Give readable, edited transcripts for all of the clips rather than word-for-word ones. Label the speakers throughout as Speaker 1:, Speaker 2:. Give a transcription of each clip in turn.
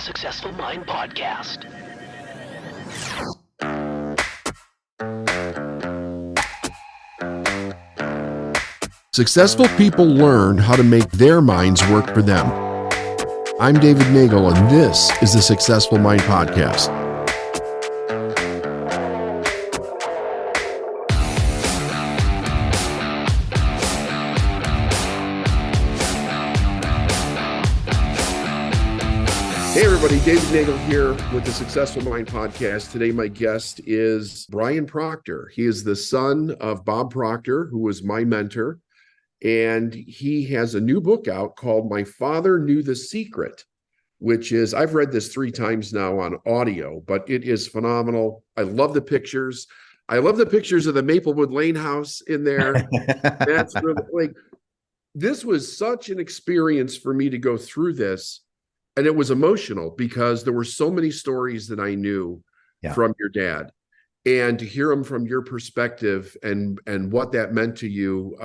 Speaker 1: the Successful Mind Podcast.
Speaker 2: Successful people learn how to make their minds work for them. I'm David Nagel, and this is the Successful Mind Podcast. Hey everybody, David Nagel here with the Successful Mind Podcast. Today my guest is Brian Proctor. He is the son of Bob Proctor, who was my mentor, and he has a new book out called My Father Knew the Secret, which is, I've read this 3 times now on audio, but it is phenomenal. I love the pictures. I love the pictures of the Maplewood Lane house in there. That's really, like, this was such an experience for me to go through this. And it was emotional because there were so many stories that I knew from your dad, and to hear them from your perspective and what that meant to you.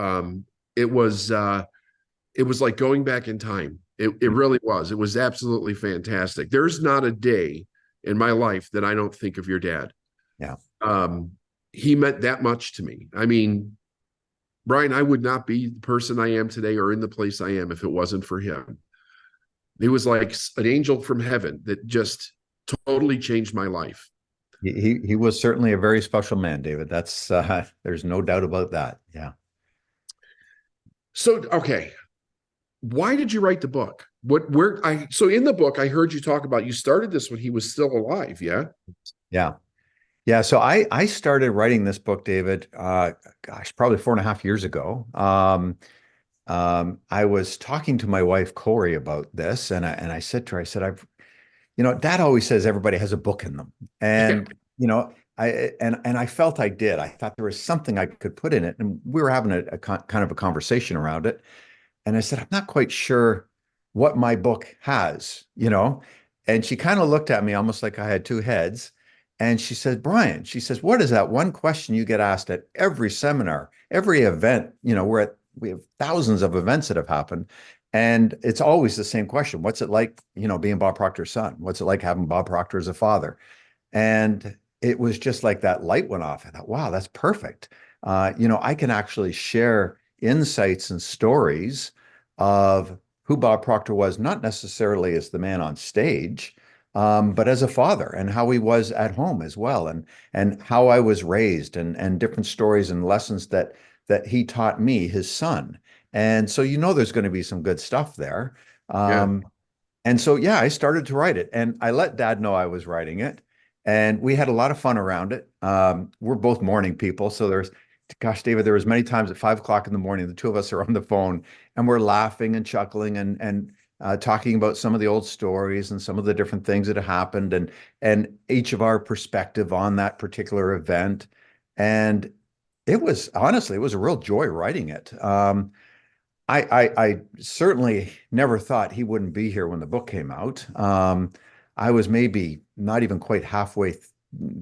Speaker 2: It was like going back in time. It really was. It was absolutely fantastic. There's not a day in my life that I don't think of your dad.
Speaker 3: Yeah.
Speaker 2: He meant that much to me. I mean, Brian, I would not be the person I am today or in the place I am if it wasn't for him. He was like an angel from heaven that just totally changed my life.
Speaker 3: He was certainly a very special man, David. That's there's no doubt about that. Yeah.
Speaker 2: So, okay. Why did you write the book? So in the book, I heard you talk about, you started this when he was still alive. Yeah.
Speaker 3: Yeah. Yeah. So I started writing this book, David, probably 4.5 years ago. I was talking to my wife, Corey, about this, and I said to her, Dad always says everybody has a book in them. And, I felt I did. I thought there was something I could put in it. And we were having a kind of a conversation around it. And I said, I'm not quite sure what my book has, and she kind of looked at me almost like I had 2 heads. And she said, Brian, she says, what is that one question you get asked at every seminar, every event? We have thousands of events that have happened, and it's always the same question. What's it like, being Bob Proctor's son? What's it like having Bob Proctor as a father? And it was just like that light went off. I thought, wow, that's perfect. I can actually share insights and stories of who Bob Proctor was, not necessarily as the man on stage, but as a father, and how he was at home as well, and how I was raised, and different stories and lessons that he taught me, his son. And so, there's going to be some good stuff there. And so, I started to write it, and I let Dad know I was writing it, and we had a lot of fun around it. We're both morning people. So David, there was many times at 5 o'clock in the morning, the 2 of us are on the phone and we're laughing and chuckling and talking about some of the old stories and some of the different things that have happened, and each of our perspective on that particular event. And it was a real joy writing it. I certainly never thought he wouldn't be here when the book came out. I was maybe not even quite halfway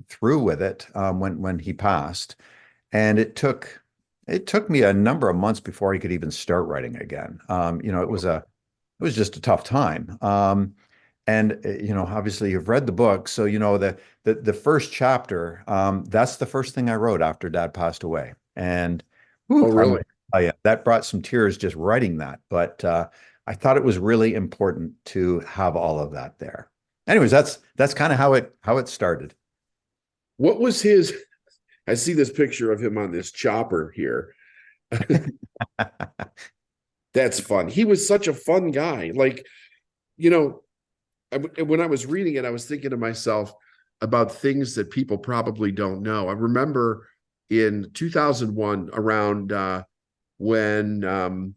Speaker 3: through with it when he passed, and it took me a number of months before I could even start writing again. It was just a tough time. And, obviously you've read the book. So, the first chapter, that's the first thing I wrote after Dad passed away. And
Speaker 2: really?
Speaker 3: That brought some tears just writing that. But I thought it was really important to have all of that there. Anyways, that's kind of how it started.
Speaker 2: What was I see this picture of him on this chopper here. That's fun. He was such a fun guy. Like, when I was reading it, I was thinking to myself about things that people probably don't know. I remember in 2001, around when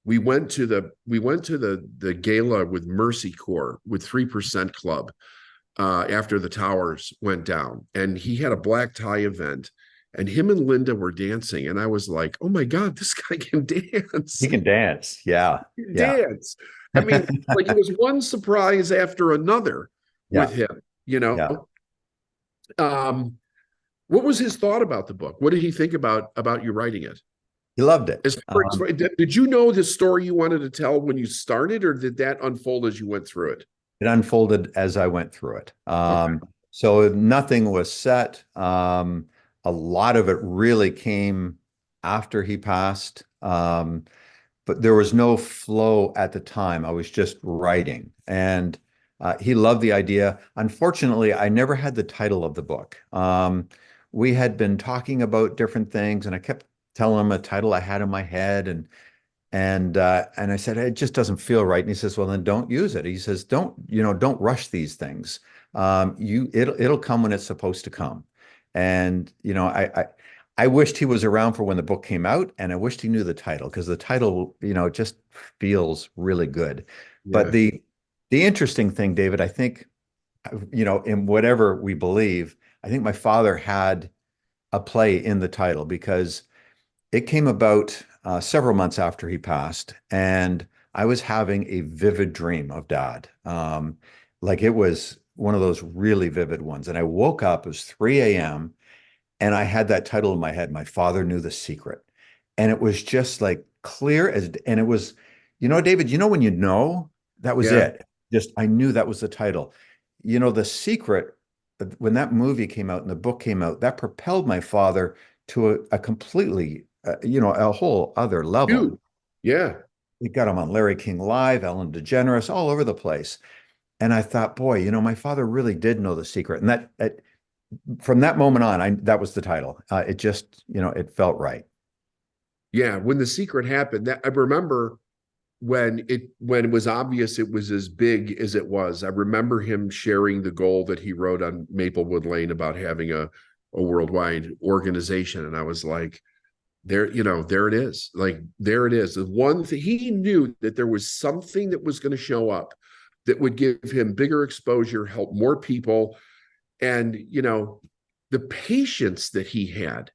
Speaker 2: we went to the gala with Mercy Corps with 3% Club after the towers went down, and he had a black tie event, and him and Linda were dancing, and I was like, oh my God, this guy can dance.
Speaker 3: He can dance. Yeah.
Speaker 2: He can dance. I mean, like, it was one surprise after another with him,
Speaker 3: Yeah.
Speaker 2: What was his thought about the book? What did he think about you writing it?
Speaker 3: He loved it.
Speaker 2: Did you know the story you wanted to tell when you started, or did that unfold as you went through it?
Speaker 3: it unfolded as I went through it.
Speaker 2: Okay.
Speaker 3: So nothing was set. A lot of it really came after he passed. But there was no flow at the time. I was just writing, and he loved the idea. Unfortunately, I never had the title of the book. We had been talking about different things, and I kept telling him a title I had in my head, and I said it just doesn't feel right. And he says, "Well, then don't use it." He says, don't rush these things. It'll come when it's supposed to come." And I wished he was around for when the book came out, and I wished he knew the title because the title, just feels really good. But
Speaker 2: Yeah.
Speaker 3: the interesting thing, David, I think, in whatever we believe, I think my father had a play in the title because it came about several months after he passed, and I was having a vivid dream of Dad. Like it was one of those really vivid ones. And I woke up, it was 3 a.m., and I had that title in my head, My Father Knew the Secret. And it was just like clear as, and it was, David, when that was
Speaker 2: Yeah.
Speaker 3: it. Just, I knew that was the title. The secret, when that movie came out and the book came out, that propelled my father to a completely, a whole other level.
Speaker 2: Dude. Yeah.
Speaker 3: We got him on Larry King Live, Ellen DeGeneres, all over the place. And I thought, boy, my father really did know the secret. And that from that moment on, that was the title. It just, it felt right.
Speaker 2: Yeah. When The Secret happened, that I remember when it was obvious it was as big as it was. I remember him sharing the goal that he wrote on Maplewood Lane about having a worldwide organization. And I was like, there it is. Like, there it is. The one thing he knew, that there was something that was going to show up that would give him bigger exposure, help more people. And, the patience that he had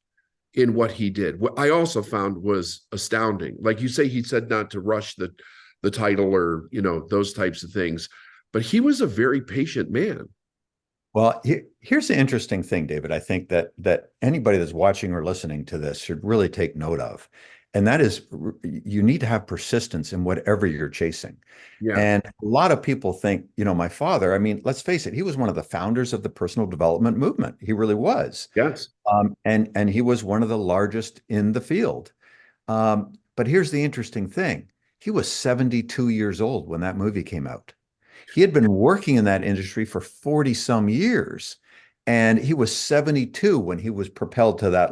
Speaker 2: in what he did, what I also found was astounding. Like you say, he said not to rush the title or, those types of things, but he was a very patient man.
Speaker 3: Well, here's the interesting thing, David. I think that anybody that's watching or listening to this should really take note of, and that is you need to have persistence in whatever you're chasing.
Speaker 2: Yeah.
Speaker 3: And a lot of people think, my father, I mean, let's face it, he was one of the founders of the personal development movement. He really was.
Speaker 2: Yes.
Speaker 3: And he was one of the largest in the field. But here's the interesting thing. He was 72 years old when that movie came out. He had been working in that industry for 40 some years. And he was 72 when he was propelled to that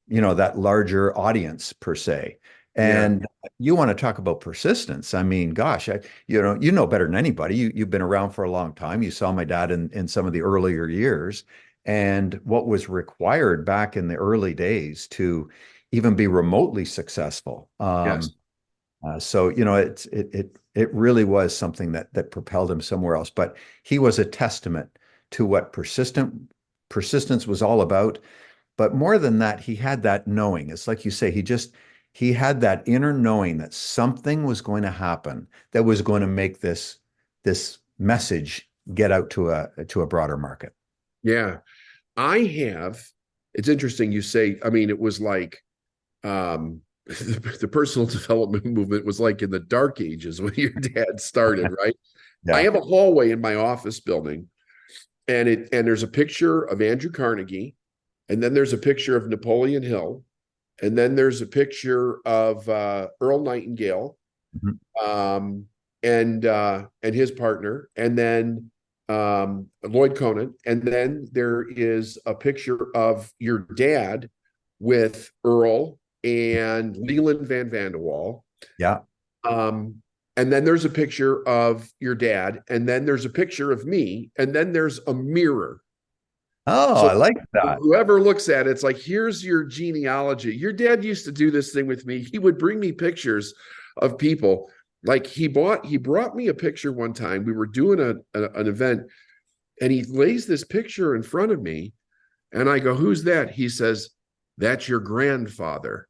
Speaker 3: that larger audience per se.
Speaker 2: Yeah.
Speaker 3: And you want to talk about persistence. I mean, gosh, you know better than anybody. You've been around for a long time. You saw my dad in some of the earlier years, and what was required back in the early days to even be remotely successful.
Speaker 2: Yes.
Speaker 3: So it really was something that propelled him somewhere else. But he was a testament to what persistence was all about. But more than that, he had that knowing. It's like you say, he had that inner knowing that something was going to happen that was going to make this message get out to a broader market.
Speaker 2: Yeah. It's interesting you say, I mean, it was like, the personal development movement was like in the dark ages when your dad started, right? I
Speaker 3: Yeah.
Speaker 2: have a hallway in my office building, and there's a picture of Andrew Carnegie, and then there's a picture of Napoleon Hill, and then there's a picture of Earl Nightingale,
Speaker 3: Mhm.
Speaker 2: and his partner, and then Lloyd Conant, and then there is a picture of your dad with Earl and Leland Van Vanderwall.
Speaker 3: Yeah.
Speaker 2: And then there's a picture of your dad, and then there's a picture of me, and then there's a mirror.
Speaker 3: Oh,
Speaker 2: So
Speaker 3: I like that.
Speaker 2: whoever looks at it, it's like, here's your genealogy. Your dad used to do this thing with me. He would bring me pictures of people. Like he brought me a picture one time. We were doing an event, and he lays this picture in front of me, and I go, "Who's that?" He says, "That's your grandfather."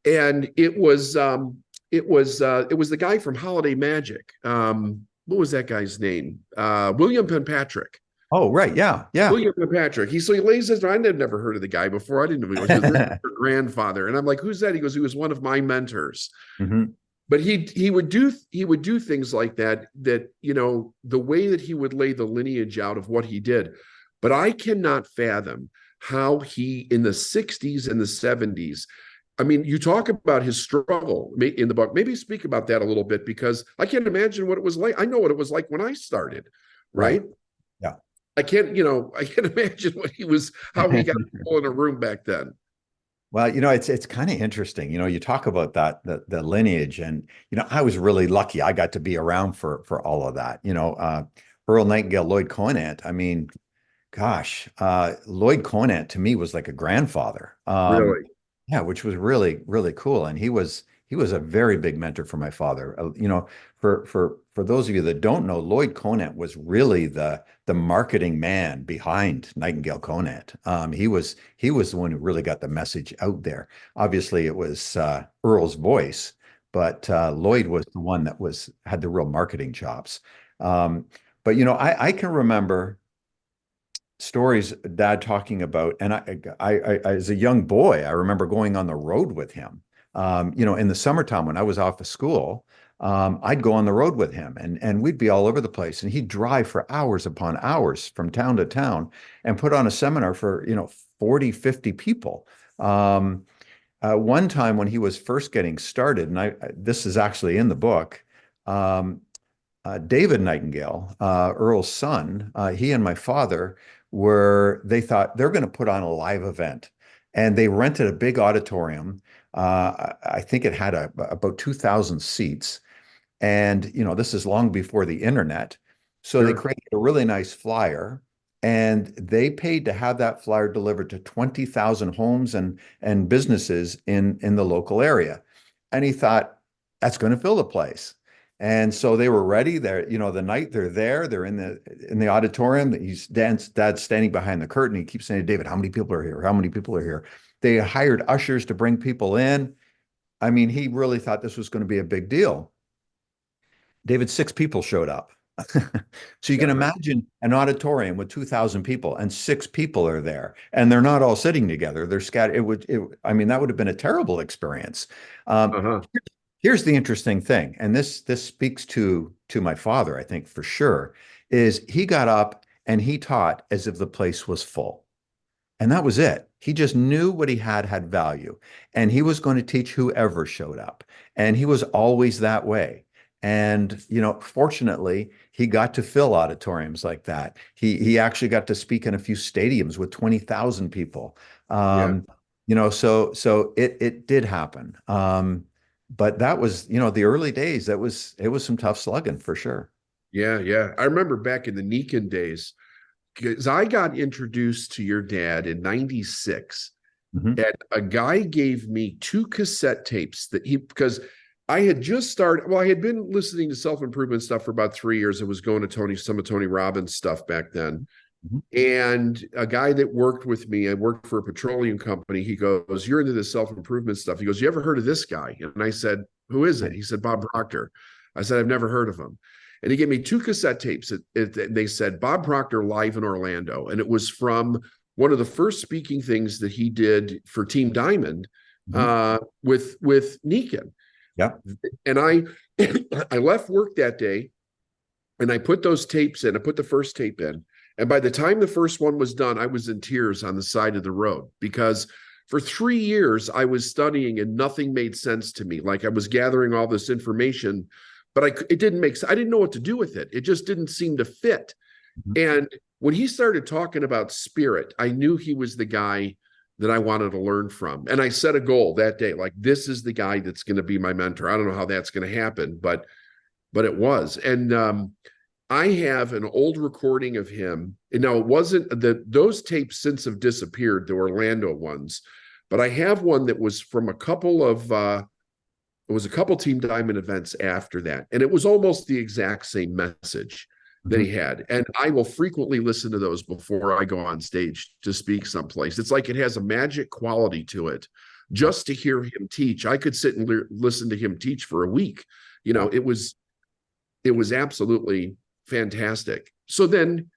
Speaker 2: And it was the guy from Holiday Magic. What was that guy's name? William Penpatrick.
Speaker 3: Oh, right. Yeah. Yeah.
Speaker 2: William Penpatrick. He lays this. I had never heard of the guy before. I didn't know. He goes, "This is your grandfather," and I'm like, "Who's that?" He goes, "He was one of my mentors."
Speaker 3: Mhm.
Speaker 2: But he would do things like that, the way that he would lay the lineage out of what he did. But I cannot fathom how he, in the 60s and the 70s, I mean, you talk about his struggle in the book. Maybe speak about that a little bit, because I can't imagine what it was like. I know what it was like when I started, right?
Speaker 3: Yeah.
Speaker 2: I can't imagine how he got people in a room back then.
Speaker 3: Well, it's kind of interesting. You talk about the lineage, and I was really lucky. I got to be around for all of that. Earl Nightingale, Lloyd Conant. I mean, gosh, Lloyd Conant to me was like a grandfather.
Speaker 2: Really?
Speaker 3: Yeah, which was really, really cool. And he was a very big mentor for my father. For those of you that don't know, Lloyd Conant was really the marketing man behind Nightingale Conant. He was the one who really got the message out there. Obviously, it was Earl's voice, but Lloyd was the one that had the real marketing chops. But I can remember stories dad talking about, and I as a young boy, I remember going on the road with him. In the summertime when I was off of school, I'd go on the road with him, and we'd be all over the place, and he'd drive for hours upon hours from town to town and put on a seminar for 40, 50 people. One time when he was first getting started, and this is actually in the book. David Nightingale, Earl's son, he and my father they thought they're going to put on a live event. And they rented a big auditorium. I think it had about 2,000 seats. And, this is long before the internet. So they created a really nice flyer, and they paid to have that flyer delivered to 20,000 homes and businesses in the local area. And he thought, that's going to fill the place. And so they were ready. They're, the night they're in the auditorium. Dad's standing behind the curtain. He keeps saying to David, how many people are here? How many people are here? They hired ushers to bring people in. I mean, he really thought this was going to be a big deal. David, 6 people showed up. So you can imagine an auditorium with 2,000 people, and 6 people are there, and they're not all sitting together. They're scattered. I mean, that would have been a terrible experience. Here's the interesting thing, and this speaks to my father, I think, for sure, is he got up and he taught as if the place was full. And that was it. He just knew what he had value, and he was going to teach whoever showed up. And he was always that way. And, fortunately, he got to fill auditoriums like that. He actually got to speak in a few stadiums with 20,000 people. So it did happen. But that was, the early days. It was some tough slugging for sure.
Speaker 2: Yeah. I remember back in the Niken days, because I got introduced to your dad in 96.
Speaker 3: Mm-hmm.
Speaker 2: And a guy gave me 2 cassette tapes because I had just started, I had been listening to self-improvement stuff for about 3 years. I was going to some of Tony Robbins stuff back then.
Speaker 3: Mm-hmm.
Speaker 2: And a guy that worked with me, I worked for a petroleum company. He goes, you're into this self-improvement stuff. He goes, you ever heard of this guy? And I said, who is it? He said, Bob Proctor. I said, I've never heard of him. And he gave me 2 cassette tapes. They said Bob Proctor live in Orlando. And it was from one of the first speaking things that he did for Team Diamond, with Niken.
Speaker 3: Yeah.
Speaker 2: And I left work that day, and I put those tapes in. I put the first tape in. And by the time the first one was done, I was in tears on the side of the road, because for 3 years I was studying and nothing made sense to me. Like, I was gathering all this information, but it didn't make sense. I didn't know what to do with it. It just didn't seem to fit. Mm-hmm. And when he started talking about spirit, I knew he was the guy that I wanted to learn from. And I set a goal that day, like, this is the guy that's going to be my mentor. I don't know how that's going to happen, but it was. And I have an old recording of him. And now, it wasn't those tapes since have disappeared, the Orlando ones, but I have one that was from a couple Team Diamond events after that. And it was almost the exact same message that he had. And I will frequently listen to those before I go on stage to speak someplace. It's like it has a magic quality to it. Just to hear him teach, I could sit and listen to him teach for a week. It was absolutely fantastic. So then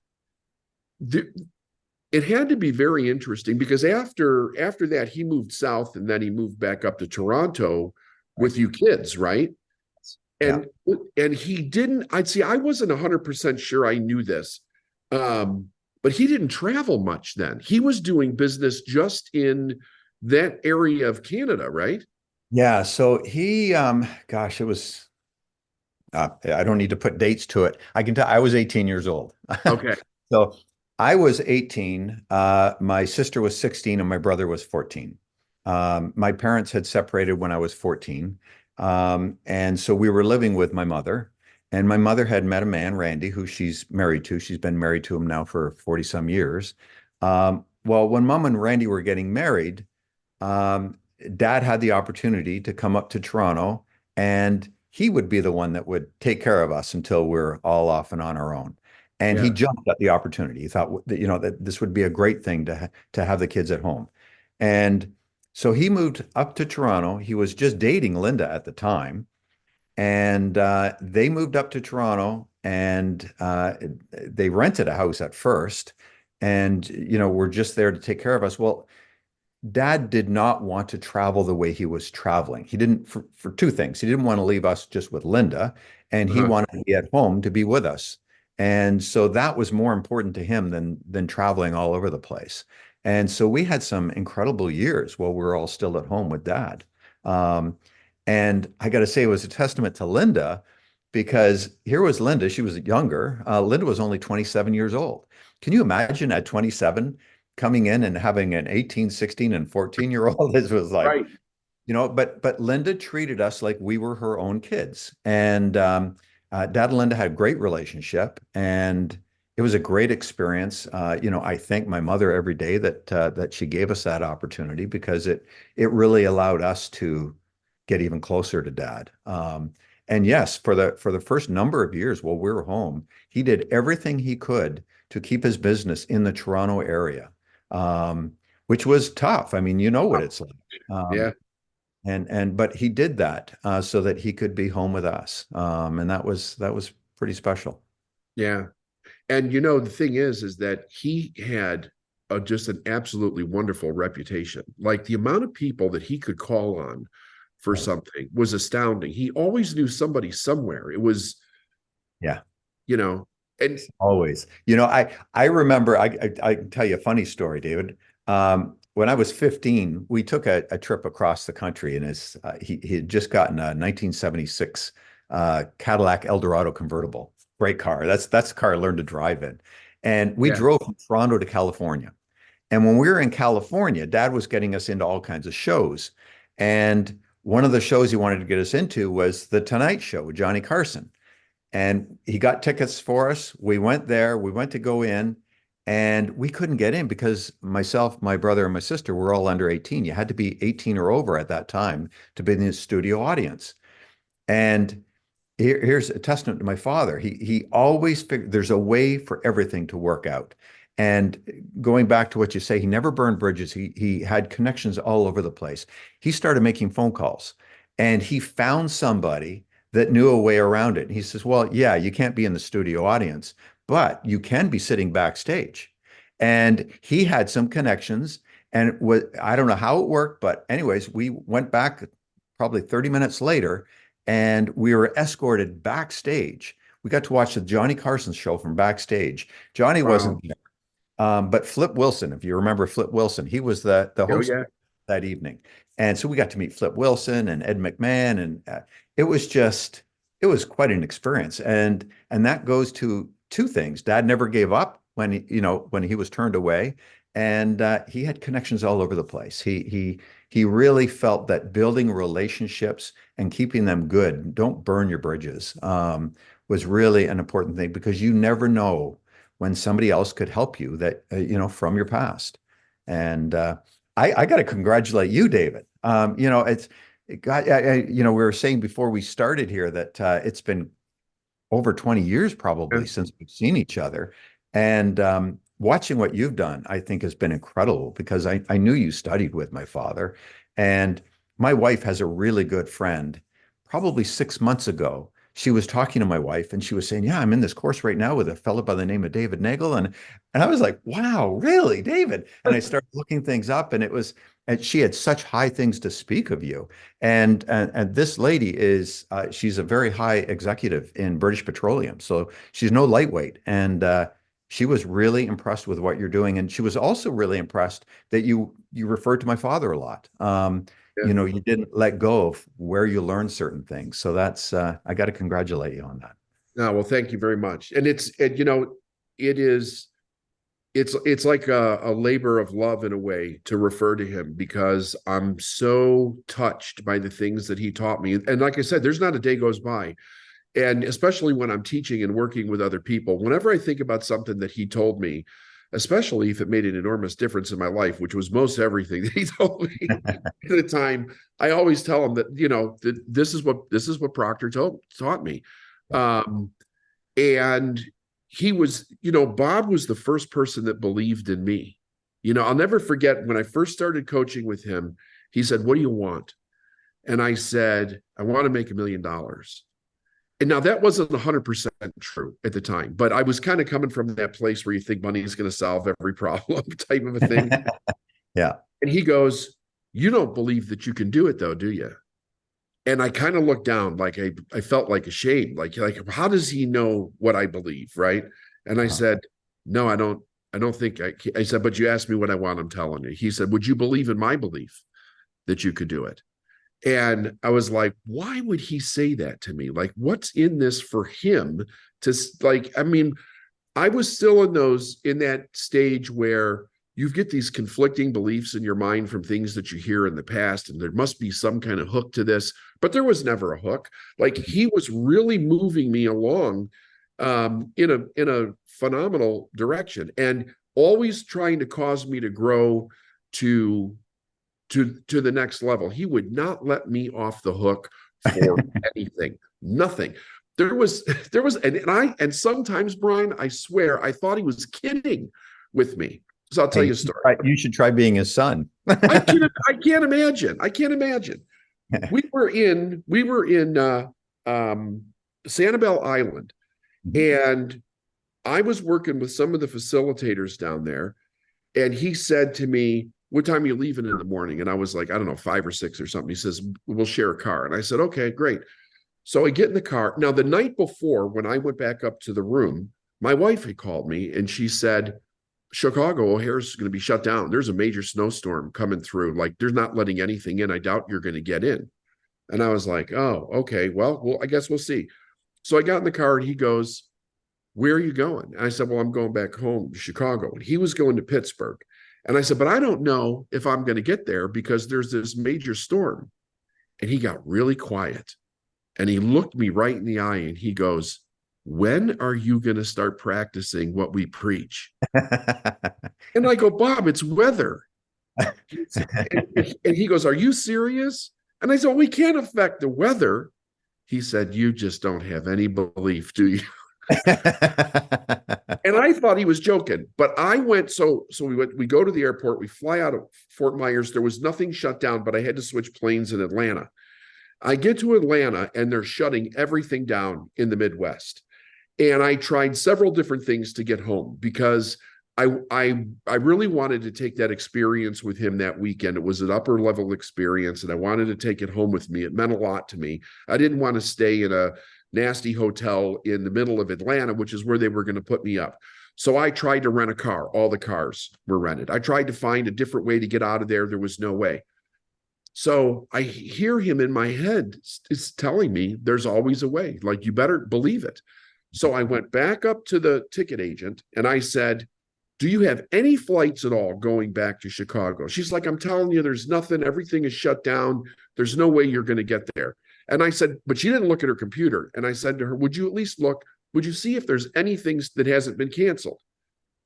Speaker 2: it had to be very interesting, because after that, he moved south, and then he moved back up to Toronto with you kids, right?
Speaker 3: Yeah.
Speaker 2: and and he didn't. I'd see. I wasn't 100% sure I knew this, but he didn't travel much then. He was doing business just in that area of Canada, right?
Speaker 3: Yeah. So he, gosh, it was, I don't need to put dates to it. I can tell I was 18 years old.
Speaker 2: Okay.
Speaker 3: So I was 18. My sister was 16 and my brother was 14. My parents had separated when I was 14. And so we were living with my mother. And my mother had met a man, Randy, who she's married to. She's been married to him now for 40 some years. Well, when mom and Randy were getting married, um, dad had the opportunity to come up to Toronto and he would be the one that would take care of us until we're all off and on our own. And he
Speaker 2: Yeah.
Speaker 3: jumped at the opportunity. He thought that, that this would be a great thing to have the kids at home. And so he moved up to Toronto. He was just dating Linda at the time. And they moved up to Toronto and they rented a house at first. And, were just there to take care of us. Well, Dad did not want to travel the way he was traveling. He didn't for two things. He didn't want to leave us just with Linda, and he
Speaker 2: Uh-huh.
Speaker 3: wanted to be at home to be with us. And so that was more important to him than traveling all over the place. And so we had some incredible years while we were all still at home with Dad. Um, and I got to say, it was a testament to Linda because here was Linda. She was younger. Linda was only 27 years old. Can you imagine at 27? Coming in and having an 18, 16, and 14-year-old. This was like,
Speaker 2: Right.
Speaker 3: but Linda treated us like we were her own kids. And Dad and Linda had a great relationship, and it was a great experience. I thank my mother every day that she gave us that opportunity because it really allowed us to get even closer to Dad. And yes, for the first number of years while we were home, he did everything he could to keep his business in the Toronto area, um, which was tough. I mean, you know what it's like.
Speaker 2: Yeah.
Speaker 3: But he did that so that he could be home with us, and that was pretty special.
Speaker 2: Yeah. And the thing is that he had just an absolutely wonderful reputation. Like the amount of people that he could call on for
Speaker 3: Right.
Speaker 2: something was astounding. He always knew somebody somewhere. It was,
Speaker 3: Yeah,
Speaker 2: you know, and
Speaker 3: always. I remember. I can tell you a funny story, David. When I was 15, we took a trip across the country, and he had just gotten a 1976 Cadillac Eldorado convertible. Great car. That's the car I learned to drive in. And we
Speaker 2: yeah.
Speaker 3: drove from Toronto to California. And when we were in California, Dad was getting us into all kinds of shows. And one of the shows he wanted to get us into was The Tonight Show with Johnny Carson. And he got tickets for us. We went there. We went to go in, and we couldn't get in because myself, my brother, and my sister were all under 18. You had to be 18 or over at that time to be in the studio audience. And here's a testament to my father. He always figured there's a way for everything to work out. And going back to what you say, he never burned bridges. He had connections all over the place. He started making phone calls, and he found somebody that knew a way around it. And he says, "Well, yeah, you can't be in the studio audience, but you can be sitting backstage." And he had some connections, and I don't know how it worked, but anyways, we went back probably 30 minutes later and we were escorted backstage. We got to watch the Johnny Carson show from backstage. Johnny
Speaker 2: Wow.
Speaker 3: wasn't there, but Flip Wilson, if you remember Flip Wilson, he was the
Speaker 2: Oh
Speaker 3: host
Speaker 2: yeah.
Speaker 3: that evening. And so we got to meet Flip Wilson and Ed McMahon, and it was just it was quite an experience. And that goes to two things. Dad never gave up when he was turned away, and he had connections all over the place. He really felt that building relationships and keeping them good, don't burn your bridges, was really an important thing because you never know when somebody else could help you that from your past. And I got to congratulate you, David. It got, we were saying before we started here that it's been over 20 years
Speaker 2: Yeah.
Speaker 3: probably since we've seen each other. And watching what you've done, I think has been incredible because I knew you studied with my father. And my wife has a really good friend. Probably 6 months ago, she was talking to my wife and she was saying, yeah, I'm in this course right now with a fellow by the name of David Nagel. And I was like, wow, really, David? And I started looking things up, and she had such high things to speak of you. And this lady she's a very high executive in British Petroleum. So she's no lightweight. And she was really impressed with what you're doing. And she was also really impressed that you referred to my father a lot.
Speaker 2: Yeah.
Speaker 3: You didn't let go of where you learned certain things. So that's, I got to congratulate you on that.
Speaker 2: No, well, thank you very much. And it's like a labor of love in a way to refer to him, because I'm so touched by the things that he taught me. And like I said, there's not a day goes by. And especially when I'm teaching and working with other people, whenever I think about something that he told me, especially if it made an enormous difference in my life, which was most everything that he told me at the time, I always tell him that, that this is what Proctor taught me. And he was, Bob was the first person that believed in me. I'll never forget when I first started coaching with him, he said, "What do you want?" And I said, "I want to make $1 million." And now that wasn't 100% true at the time, but I was kind of coming from that place where you think money is going to solve every problem type of a thing.
Speaker 3: Yeah.
Speaker 2: And he goes, "You don't believe that you can do it though, do you?" And I kind of looked down, like I felt like ashamed, like how does he know what I believe, right? And I said, "No, I don't think I said, "But you asked me what I want, I'm telling you." He said, "Would you believe in my belief that you could do it?" And I was like, why would he say that to me? Like, what's in this for him to I was still in that stage where you get these conflicting beliefs in your mind from things that you hear in the past, and there must be some kind of hook to this, but there was never a hook. Like, he was really moving me along in a phenomenal direction, and always trying to cause me to grow to the next level. He would not let me off the hook for anything, nothing. There was, and sometimes, Brian, I swear, I thought he was kidding with me. So I'll tell you a story.
Speaker 3: You should try being his son.
Speaker 2: I can't imagine. We were in Sanibel Island, and I was working with some of the facilitators down there, and he said to me, "What time are you leaving in the morning?" And I was like, I don't know, 5 or 6 or something. He says, "We'll share a car." And I said, "Okay, great." So I get in the car. Now, the night before, when I went back up to the room, my wife had called me and she said, "Chicago O'Hare's going to be shut down. There's a major snowstorm coming through. Like, they're not letting anything in. I doubt you're going to get in." And I was like, "Oh, okay. Well, I guess we'll see." So I got in the car and he goes, "Where are you going?" And I said, "Well, I'm going back home to Chicago." And he was going to Pittsburgh. And I said, "But I don't know if I'm going to get there because there's this major storm." And he got really quiet and he looked me right in the eye and he goes, "When are you going to start practicing what we preach?" And I go, "Bob, it's weather." And he goes, "Are you serious?" And I said, "Well, we can't affect the weather." He said, "You just don't have any belief, do you?" And I thought he was joking, but I went, so we go to the airport, we fly out of Fort Myers. There was nothing shut down, but I had to switch planes in Atlanta. I get to Atlanta and they're shutting everything down in the Midwest. And I tried several different things to get home because I really wanted to take that experience with him that weekend. It was an upper level experience and I wanted to take it home with me. It meant a lot to me. I didn't want to stay in a nasty hotel in the middle of Atlanta, which is where they were going to put me up. So I tried to rent a car. All the cars were rented. I tried to find a different way to get out of there. There was no way. So I hear him in my head. It's telling me there's always a way. Like, you better believe it. So I went back up to the ticket agent and I said, "Do you have any flights at all going back to Chicago?" She's like, "I'm telling you, there's nothing. Everything is shut down. There's no way you're going to get there." And I said, but she didn't look at her computer. And I said to her, "Would you at least look? Would you see if there's anything that hasn't been canceled?"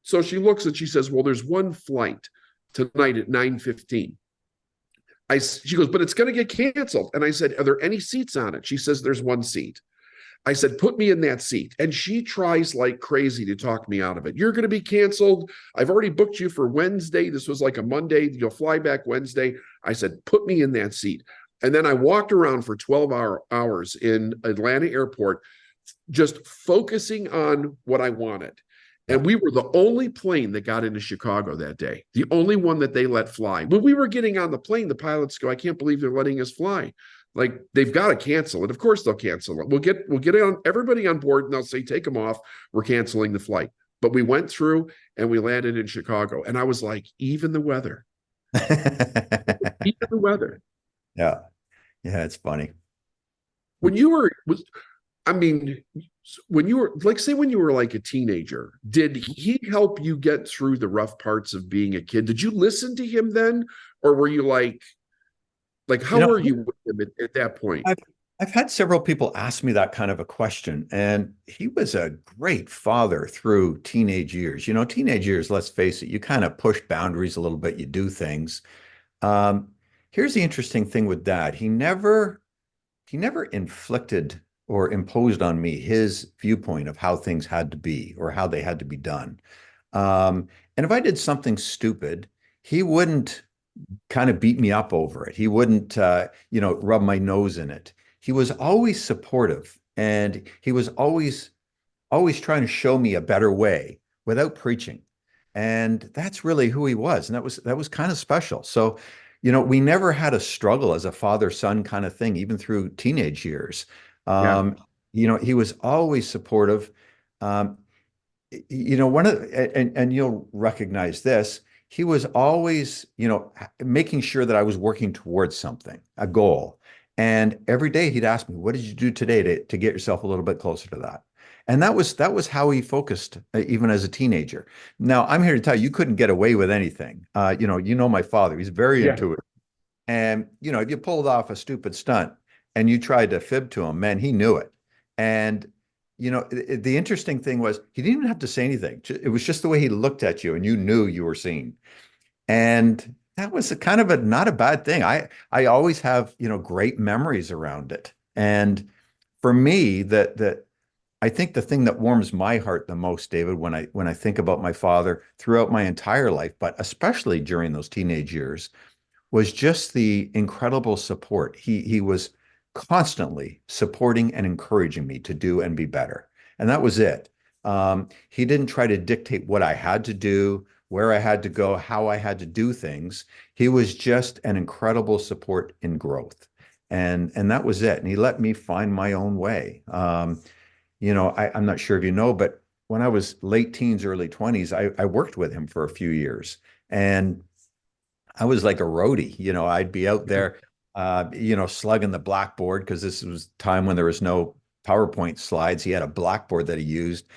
Speaker 2: So she looks and she says, "Well, there's one flight tonight at 9:15. She goes, "But it's going to get canceled." And I said, "Are there any seats on it?" She says, "There's one seat." I said, "Put me in that seat." And she tries like crazy to talk me out of it. "You're going to be canceled. I've already booked you for Wednesday. This was like a Monday. You'll fly back Wednesday." I said, "Put me in that seat." And then I walked around for 12 hours in Atlanta airport, just focusing on what I wanted.
Speaker 3: Yeah.
Speaker 2: And we were the only plane that got into Chicago that day, the only one that they let fly. When we were getting on the plane, the pilots go, I can't believe they're letting us fly. Like, they've got to cancel it. Of course they'll cancel it. We'll get on everybody on board and they'll say, take them off. We're canceling the flight. But we went through and we landed in Chicago. And I was like, even the weather, even the weather.
Speaker 3: Yeah. Yeah, it's funny.
Speaker 2: When you were, I mean, when you were like, say, when you were like a teenager, did he help you get through the rough parts of being a kid? Did you listen to him then? Or were you like, how were you with him at that point?
Speaker 3: I've had several people ask me that kind of a question, and he was a great father through teenage years. Teenage years, let's face it, you kind of push boundaries a little bit, you do things. Um, Here's the interesting thing with Dad. He never inflicted or imposed on me his viewpoint of how things had to be or how they had to be done. And if I did something stupid, he wouldn't kind of beat me up over it. He wouldn't, rub my nose in it. He was always supportive, and he was always trying to show me a better way without preaching. And that's really who he was. And that was kind of special. So, we never had a struggle as a father-son kind of thing, even through teenage years.
Speaker 2: Yeah.
Speaker 3: He was always supportive. Um, one of and you'll recognize this, he was always, making sure that I was working towards something, a goal. And every day he'd ask me, what did you do today to get yourself a little bit closer to that? And that was how he focused, even as a teenager. Now, I'm here to tell you, you couldn't get away with anything. My father, he's very
Speaker 2: Yeah.
Speaker 3: intuitive. And, if you pulled off a stupid stunt and you tried to fib to him, man, he knew it. And, the interesting thing was he didn't even have to say anything. It was just the way he looked at you and you knew you were seen. And that was a kind of not a bad thing. I always have, great memories around it. And for me, that I think the thing that warms my heart the most, David, when I think about my father throughout my entire life, but especially during those teenage years, was just the incredible support. He was constantly supporting and encouraging me to do and be better. And that was it. He didn't try to dictate what I had to do, where I had to go, how I had to do things. He was just an incredible support in growth. And that was it. And he let me find my own way. I'm not sure if you know, but when I was late teens, early 20s, I worked with him for a few years. And I was like a roadie. I'd be out there, slugging the blackboard, because this was time when there was no PowerPoint slides. He had a blackboard that he used.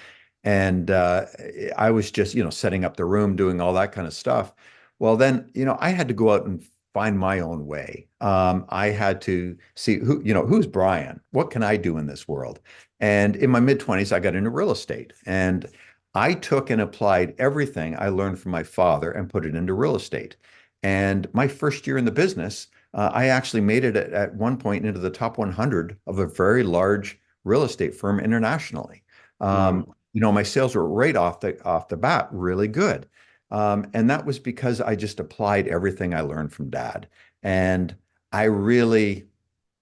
Speaker 3: And I was just, setting up the room, doing all that kind of stuff. Well, then, I had to go out and find my own way. I had to see who's Brian? What can I do in this world? And in my mid-20s, I got into real estate. And I took and applied everything I learned from my father and put it into real estate. And my first year in the business, I actually made it at one point into the top 100 of a very large real estate firm internationally. My sales were right off the bat really good. And that was because I just applied everything I learned from Dad. And I really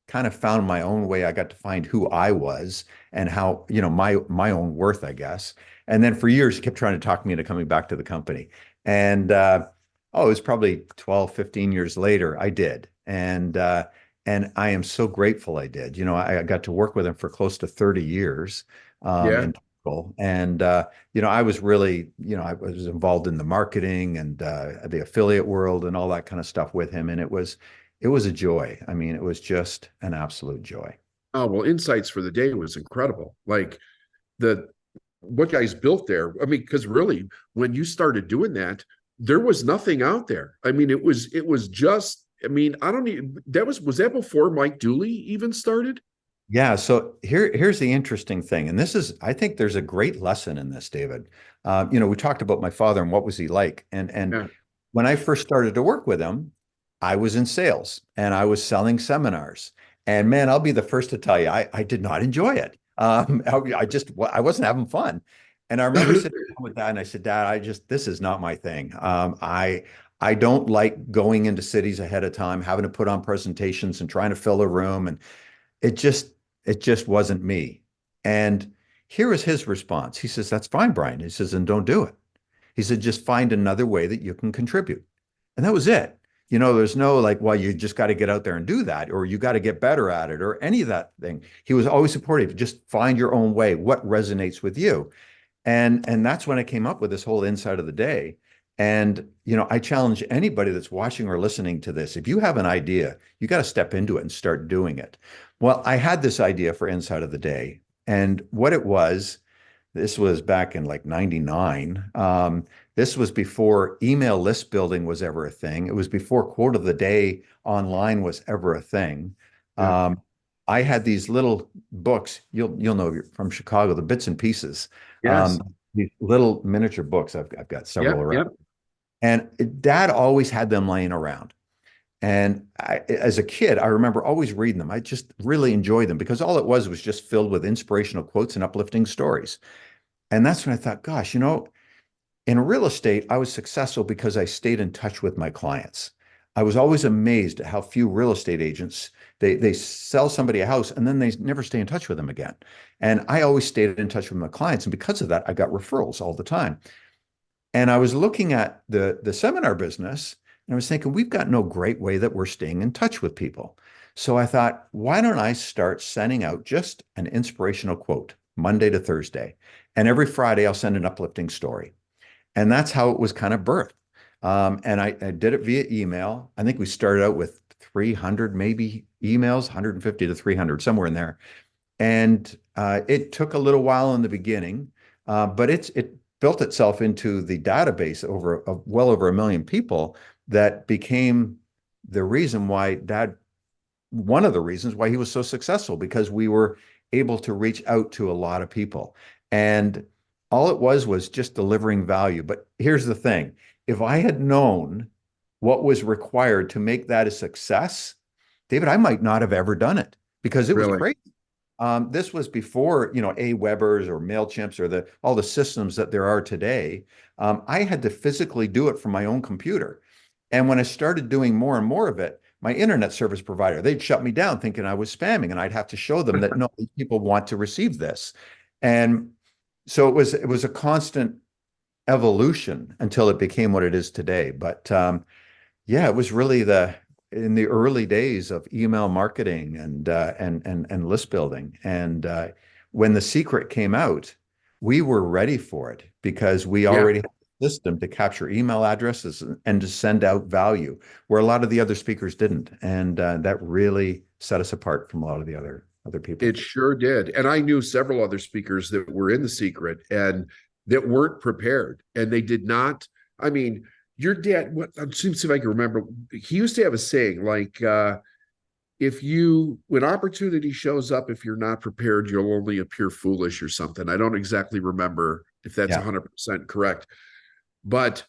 Speaker 3: kind of found my own way. I got to find who I was and how, my own worth, I guess. And then for years, he kept trying to talk me into coming back to the company. And it was probably 12, 15 years later, I did. And I am so grateful I did. I got to work with him for close to 30 years
Speaker 2: Yeah.
Speaker 3: in total. And, I was really, I was involved in the marketing and the affiliate world and all that kind of stuff with him. And it was a joy. I mean, it was just an absolute joy.
Speaker 2: Oh, well, Insights for the Day was incredible. Like, what guys built there. I mean, because really, when you started doing that, there was nothing out there. I mean, it was just, I mean, I don't even, was that before Mike Dooley even started?
Speaker 3: Yeah. So here's the interesting thing. And I think there's a great lesson in this, David. We talked about my father and what was he like. And
Speaker 2: Yeah.
Speaker 3: when I first started to work with him, I was in sales and I was selling seminars. And man, I'll be the first to tell you, I did not enjoy it. I wasn't having fun. And I remember sitting down with Dad and I said, Dad, this is not my thing. I don't like going into cities ahead of time, having to put on presentations and trying to fill a room. And it just, it just wasn't me. And here is his response. He says, "That's fine, Brian." He says, "And don't do it." He said, "Just find another way that you can contribute." And that was it. There's no like, well, you just got to get out there and do that, or you got to get better at it, or any of that thing. He was always supportive. Just find your own way, what resonates with you. And that's when I came up with this whole Inside of the Day. And I challenge anybody that's watching or listening to this. If you have an idea, you got to step into it and start doing it. Well, I had this idea for Inside of the Day. And what it was, this was back in like 99. This was before email list building was ever a thing. It was before quote of the day online was ever a thing.
Speaker 2: Yeah.
Speaker 3: I had these little books. You'll know, you're from Chicago, the Bits and Pieces.
Speaker 2: Yes.
Speaker 3: These little miniature books. I've got several
Speaker 2: Yep.
Speaker 3: around.
Speaker 2: Yep.
Speaker 3: And Dad always had them laying around. And as a kid, I remember always reading them. I just really enjoyed them because all it was just filled with inspirational quotes and uplifting stories. And that's when I thought, gosh, in real estate, I was successful because I stayed in touch with my clients. I was always amazed at how few real estate agents, they sell somebody a house and then they never stay in touch with them again. And I always stayed in touch with my clients. And because of that, I got referrals all the time. And I was looking at the seminar business and I was thinking, we've got no great way that we're staying in touch with people. So I thought, why don't I start sending out just an inspirational quote Monday to Thursday? And every Friday, I'll send an uplifting story. And that's how it was kind of birthed. And I did it via email. I think we started out with 300 maybe emails, 150 to 300, somewhere in there. And it took a little while in the beginning, but it built itself into the database of well over 1 million people that became the reason why one of the reasons why he was so successful, because we were able to reach out to a lot of people. And all it was just delivering value. But here's the thing. If I had known what was required to make that a success, David, I might not have ever done it because it was
Speaker 2: Really?
Speaker 3: crazy. This was before, Aweber's or MailChimps or all the systems that there are today. I had to physically do it from my own computer. And when I started doing more and more of it, my internet service provider, they'd shut me down thinking I was spamming, and I'd have to show them that no, people want to receive this. And so it was a constant evolution until it became what it is today. But yeah, it was really in the early days of email marketing and list building. And when The Secret came out, we were ready for it because we already had a system to capture email addresses and to send out value, where a lot of the other speakers didn't. And that really set us apart from a lot of the other people.
Speaker 2: It sure did. And I knew several other speakers that were in The Secret and that weren't prepared. And they did not. I mean, your dad, I'm see if I can remember, he used to have a saying like, when opportunity shows up, if you're not prepared, you'll only appear foolish or something. I don't exactly remember if that's 100% correct. But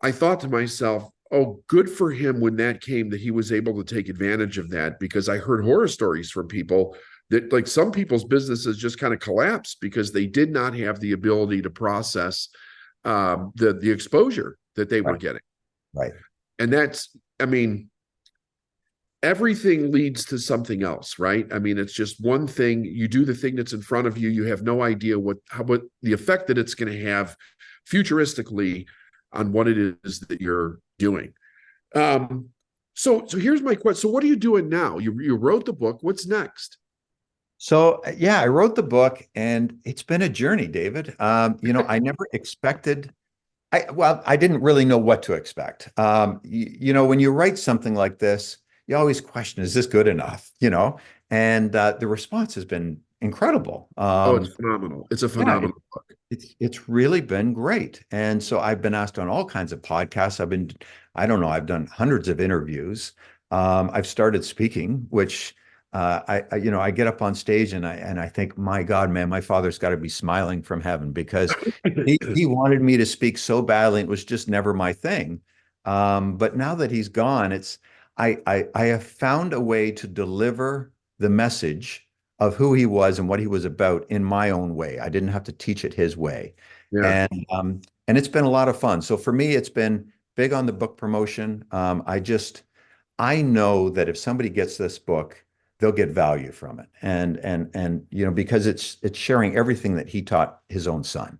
Speaker 2: I thought to myself, oh, good for him when that came, that he was able to take advantage of that, because I heard horror stories from people that, like, some people's businesses just kind of collapsed because they did not have the ability to process the exposure that they were getting.
Speaker 3: Right.
Speaker 2: And everything leads to something else, right? I mean, it's just one thing. You do the thing that's in front of you. You have no idea what the effect that it's going to have futuristically on what it is that you're doing. So here's my question. So what are you doing now? You wrote the book. What's next?
Speaker 3: So yeah, I wrote the book, and it's been a journey, David. I never expected. I didn't really know what to expect. When you write something like this, you always question, is this good enough? And the response has been incredible.
Speaker 2: It's phenomenal. It's a phenomenal book.
Speaker 3: It's really been great. And so I've been asked on all kinds of podcasts. I've done hundreds of interviews. I've started speaking, which I get up on stage and I think, my God, man, my father's got to be smiling from heaven, because he wanted me to speak so badly. It was just never my thing. But now that he's gone, I have found a way to deliver the message of who he was and what he was about in my own way. I didn't have to teach it his way.
Speaker 2: Yeah.
Speaker 3: And it's been a lot of fun. So for me, it's been big on the book promotion. I know that if somebody gets this book, they'll get value from it. And because it's sharing everything that he taught his own son.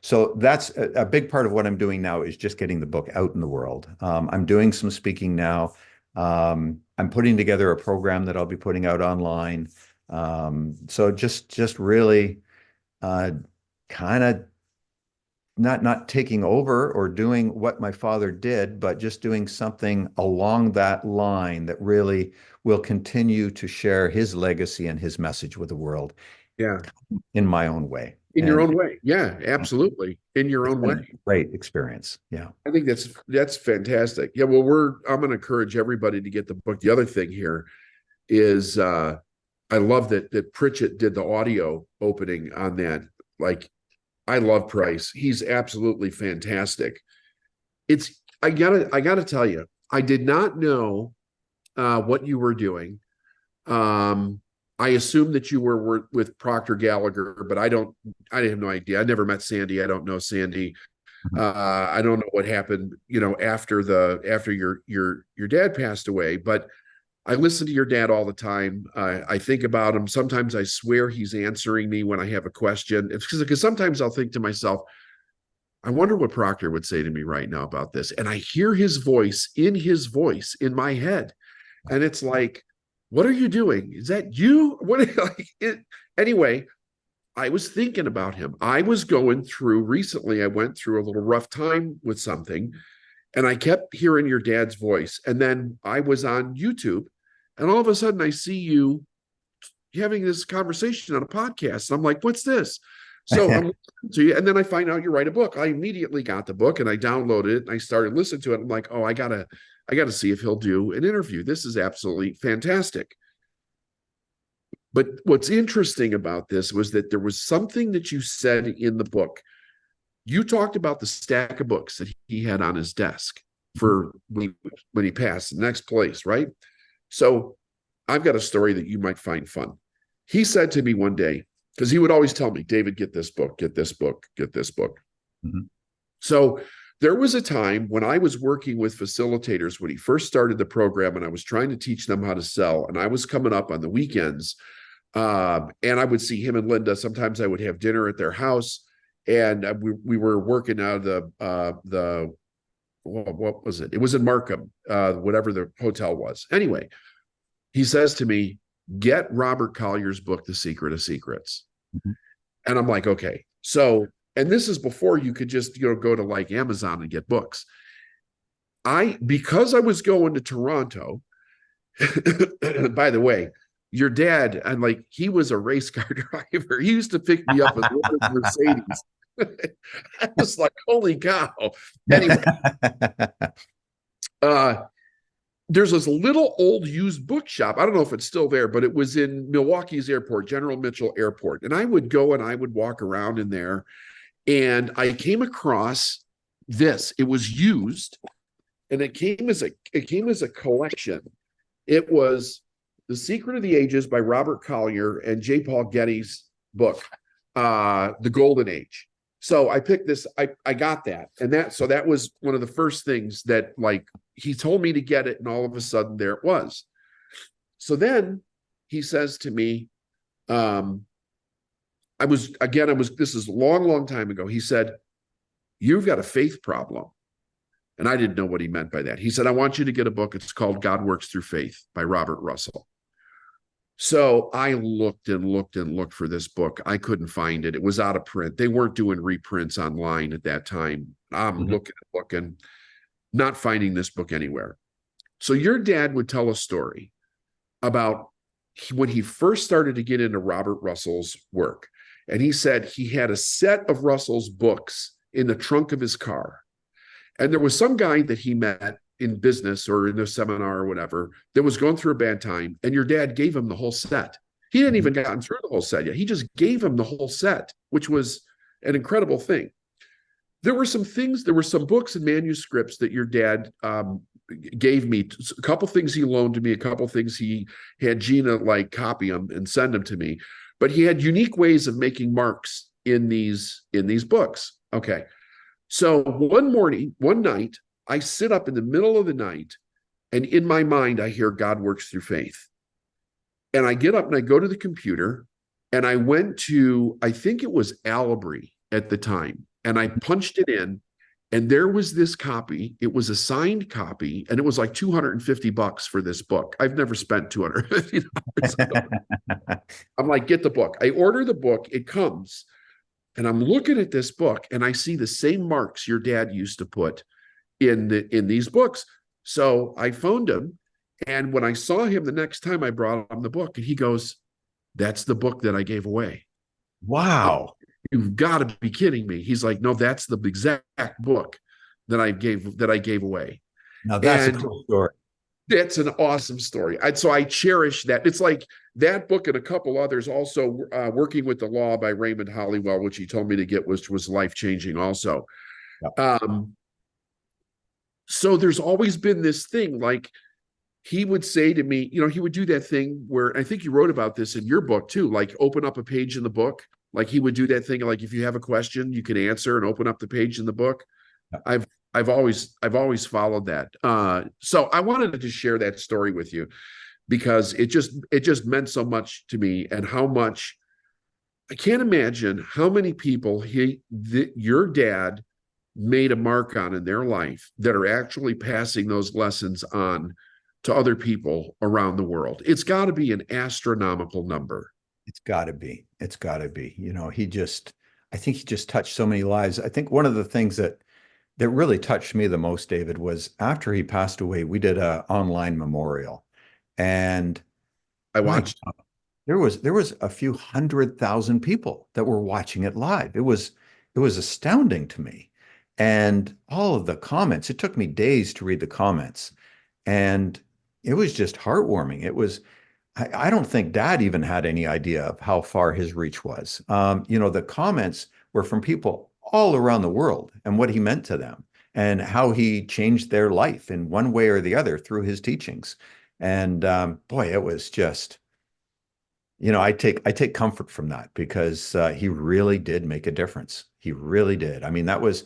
Speaker 3: So that's a big part of what I'm doing now is just getting the book out in the world. I'm doing some speaking now. I'm putting together a program that I'll be putting out online. So just really kind of not taking over or doing what my father did, but just doing something along that line that really will continue to share his legacy and his message with the world.
Speaker 2: Yeah.
Speaker 3: In my own way.
Speaker 2: In your own way. Yeah, absolutely. In your own way.
Speaker 3: Great experience. Yeah.
Speaker 2: I think that's fantastic. Yeah. Well, I'm going to encourage everybody to get the book. The other thing here is I love that Pritchett did the audio opening on that. Like, I love Price. He's absolutely fantastic. I gotta tell you, I did not know what you were doing. I assumed that you were with Proctor Gallagher, but I have no idea. I never met Sandy. I don't know Sandy. I don't know what happened, after your dad passed away, but I listen to your dad all the time. I think about him. Sometimes I swear he's answering me when I have a question. It's because sometimes I'll think to myself, I wonder what Proctor would say to me right now about this. And I hear his voice in my head. And it's like, what are you doing? Is that you? Anyway, I was thinking about him. I went through a little rough time with something, and I kept hearing your dad's voice. And then I was on YouTube, and all of a sudden I see you having this conversation on a podcast. And I'm like, what's this? So I'm listening to you, and then I find out you write a book. I immediately got the book and I downloaded it and I started listening to it. I'm like, oh, I gotta see if he'll do an interview. This is absolutely fantastic. But what's interesting about this was that there was something that you said in the book. You talked about the stack of books that he had on his desk for when he passed, the next place, right? So I've got a story that you might find fun. He said to me one day, because he would always tell me, David, get this book, get this book, get this book. Mm-hmm. So there was a time when I was working with facilitators when he first started the program, and I was trying to teach them how to sell. And I was coming up on the weekends, and I would see him and Linda. Sometimes I would have dinner at their house, and we were working out of what was it? It was in Markham, whatever the hotel was. Anyway, he says to me, get Robert Collier's book, The Secret of Secrets. Mm-hmm. And I'm like, okay. So, and this is before you could just, go to like Amazon and get books. Because I was going to Toronto, by the way, your dad, and like, he was a race car driver. He used to pick me up with a Mercedes. I was like, holy cow. Anyway, there's this little old used bookshop. I don't know if it's still there, but it was in Milwaukee's airport, General Mitchell Airport. And I would go and I would walk around in there, and I came across this. It was used, and it came as a collection. It was The Secret of the Ages by Robert Collier and J. Paul Getty's book, The Golden Age. So I picked this, I got that. And that was one of the first things that, like, he told me to get it, and all of a sudden there it was. So then he says to me, this is a long time ago. He said, you've got a faith problem. And I didn't know what he meant by that. He said, I want you to get a book. It's called God Works Through Faith by Robert Russell. So I looked and looked and looked for this book. I couldn't find it. It was out of print. They weren't doing reprints online at that time. I'm looking, not finding this book anywhere. So your dad would tell a story about when he first started to get into Robert Russell's work. And he said he had a set of Russell's books in the trunk of his car. And there was some guy that he met in business or in a seminar or whatever that was going through a bad time, and your dad gave him the whole set. He hadn't even gotten through the whole set yet. He just gave him the whole set, which was an incredible thing. There were some books and manuscripts that your dad gave me. A couple things he loaned to me, a couple things he had Gina like copy them and send them to me. But he had unique ways of making marks in these books. Okay. So one morning, one night, I sit up in the middle of the night, and in my mind, I hear God works through faith. And I get up and I go to the computer, and I went to, I think it was Alabry at the time, and I punched it in, and there was this copy. It was a signed copy, and it was like $250 for this book. I've never spent $250. I'm like, get the book. I order the book, it comes, and I'm looking at this book, and I see the same marks your dad used to put in these books. So I phoned him, and when I saw him the next time, I brought him the book, and he goes, "That's the book that I gave away."
Speaker 3: Wow.
Speaker 2: You've got to be kidding me. He's like, "No, that's the exact book that I gave away."
Speaker 3: Now that's a
Speaker 2: And
Speaker 3: cool story.
Speaker 2: that's an awesome story. So I cherish that. It's like that book and a couple others. Also, Working with the Law by Raymond Hollywell, which he told me to get, which was life changing. Also,
Speaker 3: Yep.
Speaker 2: So there's always been this thing, like he would say to me, he would do that thing where I think you wrote about this in your book too, like open up a page in the book. Like he would do that thing, like if you have a question, you can answer and open up the page in the book.
Speaker 3: Yep.
Speaker 2: I've always followed that. So I wanted to share that story with you because it just meant so much to me, and how much I can't imagine how many people your dad made a mark on in their life that are actually passing those lessons on to other people around the world. It's got to be an astronomical number.
Speaker 3: It's got to be. It's got to be. I think he just touched so many lives. I think one of the things that really touched me the most, David, was after he passed away, we did an online memorial, and
Speaker 2: I
Speaker 3: my
Speaker 2: watched.
Speaker 3: God, there was a few 100,000 people that were watching it live. It was astounding to me, and all of the comments. It took me days to read the comments, and it was just heartwarming. I don't think Dad even had any idea of how far his reach was. The comments were from people all around the world and what he meant to them and how he changed their life in one way or the other through his teachings. And boy, it was just, I take comfort from that because he really did make a difference. He really did. I mean, that was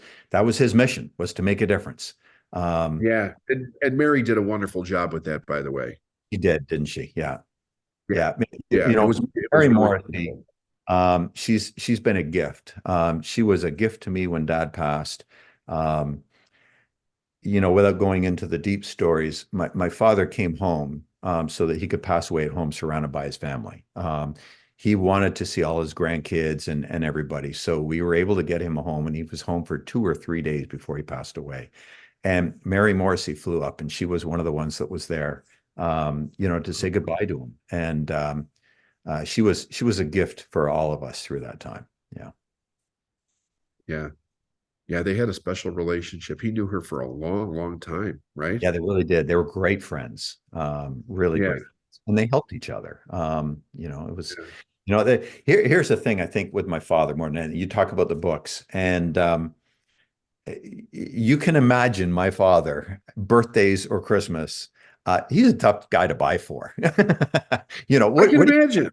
Speaker 3: his mission, was to make a difference. Um,
Speaker 2: Yeah, and Mary did a wonderful job with that, by the way.
Speaker 3: he did, didn't she? Yeah.
Speaker 2: Yeah,
Speaker 3: Yeah.
Speaker 2: yeah, it was
Speaker 3: Mary
Speaker 2: really
Speaker 3: Morrissey,
Speaker 2: wonderful.
Speaker 3: she's been a gift. She was a gift to me when Dad passed. Um, without going into the deep stories, my father came home so that he could pass away at home surrounded by his family. He wanted to see all his grandkids and everybody. So we were able to get him a home, and he was home for 2 or 3 days before he passed away. And Mary Morrissey flew up, and she was one of the ones that was there, to say goodbye to him. And she was a gift for all of us through that time. Yeah.
Speaker 2: Yeah, yeah, they had a special relationship. He knew her for a long, long time, right?
Speaker 3: Yeah, they really did. They were great friends, really
Speaker 2: Yeah,
Speaker 3: great. And they helped each other. It was,
Speaker 2: yeah.
Speaker 3: here's the thing I think with my father more than anything. You talk about the books, and you can imagine my father, birthdays or Christmas. He's a tough guy to buy for.
Speaker 2: I can
Speaker 3: What
Speaker 2: imagine.